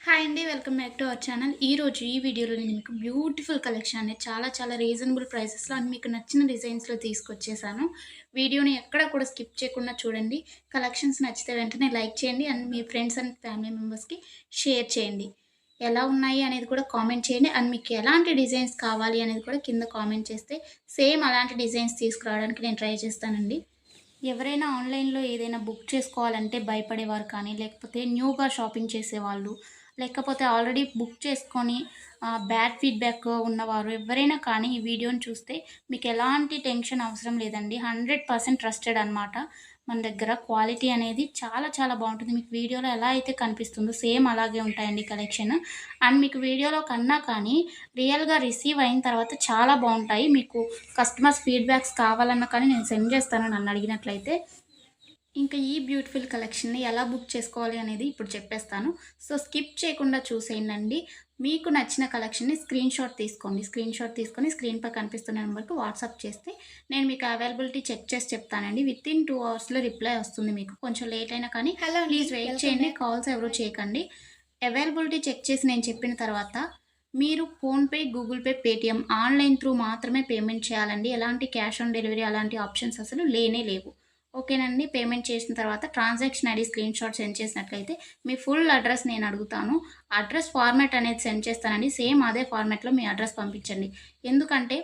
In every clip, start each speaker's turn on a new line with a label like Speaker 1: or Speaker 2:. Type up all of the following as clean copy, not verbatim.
Speaker 1: Hi అండి. Welcome back to our channel. ఈరోజు ఈ వీడియోలో నేను మీకు బ్యూటిఫుల్ కలెక్షన్ అనేది చాలా రీజనబుల్ ప్రైసెస్‌లో అండ్ మీకు నచ్చిన డిజైన్స్‌లో తీసుకొచ్చేసాను. వీడియోని ఎక్కడ కూడా స్కిప్ చేయకుండా చూడండి. కలెక్షన్స్ నచ్చితే వెంటనే లైక్ చేయండి and me friends and family మెంబర్స్‌కి షేర్ చేయండి. ఎలా ఉన్నాయి అనేది కూడా కామెంట్ చేయండి. అండ్ మీకు ఎలాంటి డిజైన్స్ కావాలి అనేది కూడా కింద కామెంట్ చేస్తే సేమ్ అలాంటి డిజైన్స్ తీసుకురావడానికి నేను ట్రై చేస్తానండి. ఎవరైనా ఆన్‌లైన్‌లో ఏదైనా బుక్ చేసుకోవాలంటే భయపడేవారు కానీ, లేకపోతే న్యూగా షాపింగ్ చేసేవాళ్ళు, లేకపోతే ఆల్రెడీ బుక్ చేసుకొని బ్యాడ్ ఫీడ్‌బ్యాక్ ఉన్నవారు ఎవరైనా కానీ ఈ వీడియోని చూస్తే మీకు ఎలాంటి టెన్షన్ అవసరం లేదండి. 100% ట్రస్టెడ్ అనమాట. మన దగ్గర క్వాలిటీ అనేది చాలా బావుంటుంది. మీకు వీడియోలో ఎలా అయితే కనిపిస్తుందో సేమ్ అలాగే ఉంటాయండి కలెక్షన్. అండ్ మీకు వీడియోలో కన్నా కానీ రియల్‌గా రిసీవ్ అయిన తర్వాత చాలా బావుంటాయి. మీకు కస్టమర్స్ ఫీడ్‌బ్యాక్స్ కావాలన్నా కానీ నేను సెండ్ చేస్తాను నన్నడిగినట్లయితే. ఇంకా ఈ బ్యూటిఫుల్ కలెక్షన్‌ని ఎలా బుక్ చేసుకోవాలి అనేది ఇప్పుడు చెప్పేస్తాను. సో, స్కిప్ చేయకుండా చూసేయండండి. మీకు నచ్చిన కలెక్షన్‌ని స్క్రీన్‌షాట్ తీసుకోండి. స్క్రీన్‌షాట్ తీసుకొని స్క్రీన్‌పై కనిపిస్తున్న నంబర్‌కి వాట్సాప్ చేస్తే నేను మీకు అవైలబిలిటీ చెక్ చేసి చెప్తానండి. వితిన్ 2 అవర్స్‌లో రిప్లై వస్తుంది మీకు. కొంచెం లేట్ అయినా కానీ
Speaker 2: హలో అండి.
Speaker 1: ప్లీజ్ వెయిట్
Speaker 2: వెల్కమ్
Speaker 1: చేయండి.
Speaker 2: బ్యాక్.
Speaker 1: కాల్స్ ఎవరు చేయకండి. అవైలబిలిటీ చెక్ చేసి నేను చెప్పిన తర్వాత మీరు PhonePe, Google pay, Paytm online through మాత్రమే పేమెంట్ చేయాలండి. ఎలాంటి క్యాష్ ఆన్ డెలివరీ అలాంటి ఆప్షన్స్ అసలు లేనే లేవు. ఓకేనండి. పేమెంట్ చేసిన తర్వాత ట్రాన్సాక్షన్ ఐడీ స్క్రీన్‌షాట్ సెండ్ చేసినట్లయితే మీ ఫుల్ అడ్రెస్ నేను అడుగుతాను. అడ్రెస్ ఫార్మాట్ అనేది సెండ్ చేస్తానండి. సేమ్ అదే ఫార్మాట్‌లో మీ అడ్రెస్ పంపించండి. ఎందుకంటే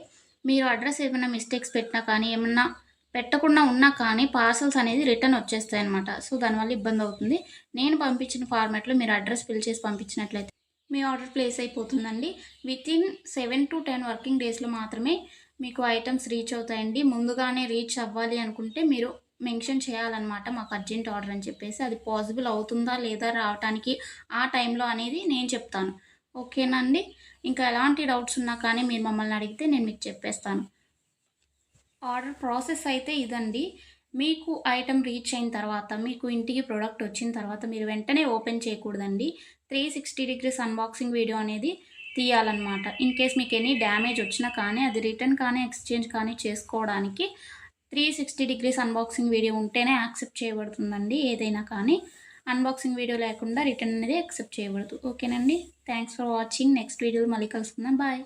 Speaker 1: మీరు అడ్రెస్ ఏమైనా మిస్టేక్స్ పెట్టినా కానీ, ఏమన్నా పెట్టకుండా ఉన్నా కానీ పార్సెల్స్ అనేది రిటర్న్ వచ్చేస్తాయన్నమాట. సో, దానివల్ల ఇబ్బందవుతుంది. నేను పంపించిన ఫార్మాట్‌లో మీరు అడ్రెస్ ఫిల్ చేసి పంపించినట్లయితే మీ ఆర్డర్ ప్లేస్ అయిపోతుందండి. వితిన్ 7-10 వర్కింగ్ డేస్‌లో మాత్రమే మీకు ఐటెమ్స్ రీచ్ అవుతాయండి. ముందుగానే రీచ్ అవ్వాలి అనుకుంటే మీరు మెన్షన్ చేయాలన్నమాట. మాకు అర్జెంట్ ఆర్డర్ అని చెప్పేసి. అది పాసిబుల్ అవుతుందా లేదా రావటానికి ఆ టైంలో అనేది నేను చెప్తాను. ఓకేనా అండి? ఇంకా ఎలాంటి డౌట్స్ ఉన్నా కానీ మీరు మమ్మల్ని అడిగితే నేను మీకు చెప్పేస్తాను. ఆర్డర్ ప్రాసెస్ అయితే ఇదండి. మీకు ఐటెమ్ రీచ్ అయిన తర్వాత, మీకు ఇంటికి ప్రొడక్ట్ వచ్చిన తర్వాత మీరు వెంటనే ఓపెన్ చేయకూడదండి. 360 డిగ్రీస్ అన్బాక్సింగ్ వీడియో అనేది తీయాలన్నమాట. ఇన్‌కేస్ మీకు ఎనీ డ్యామేజ్ వచ్చినా కానీ, అది రిటర్న్ కానీ, ఎక్స్‌చేంజ్ కానీ చేసుకోవడానికి 360 డిగ్రీస్ అన్బాక్సింగ్ వీడియో ఉంటేనే యాక్సెప్ట్ చేయబడుతుందండి ఏదైనా కానీ. అన్బాక్సింగ్ వీడియో లేకుండా రిటర్న్ అనేది యాక్సెప్ట్ చేయబడదు. ఓకేనండి. Thanks for watching. నెక్స్ట్ వీడియోలో మళ్ళీ కలుసుకుందాం. బాయ్.